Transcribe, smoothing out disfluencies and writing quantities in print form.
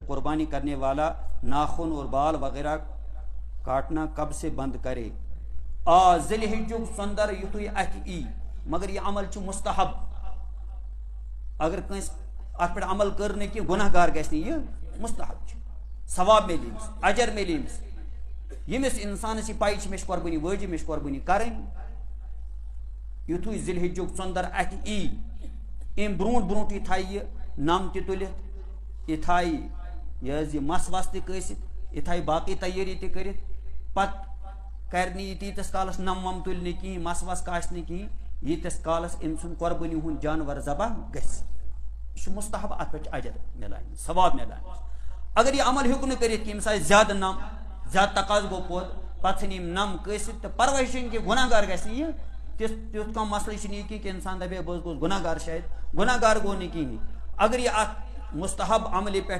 قربانی کرنے والا ناخن اور بال وغیرہ کاٹنا کب سے بند کرے؟ ذی الحجہ ژندر یتھے اتھ ای، مگر یہ عمل چھ مستحب. اگر کنس ات پہ عمل کر کی گناہ گار گھس یہ مستحب چھ، ثواب ملے امس، اجر ملے امس. یمس انسانس یہ پائی مے قربانی واجب، مے قربانی کریں. یتھے ذی الحجہ ژندر اتھ ای، ام برونٹ برونٹ یہ تھائی یہ نم تہ تلت، یہ تھائی یہ مس وس تہ کست، یہ تھائی باقی تیاری تہ کرت، پتہ کرنی یہ تیتس کالس نم وم تل کہیں، مس وس کاس کہیں، یتس کالس ام سن قربانی ہند جانور ذبح گھس. یہ مستحب، ات پہ اجر ملان، ثواب ملان. اگر یہ عمل ہیوک کرت کہ مثال زیادہ نم، زیادہ تقاض گو پوت، پتہ یم نم کست تو پرواہ چھ کہ گناہ گار گھس یہ تیت کم مسئلہ چھ کہ انسان دپے بہت گوس گناہ گار، شاید گناہ گار گو نہیں کہیں. اگر یہ ات مستحب عمل پہ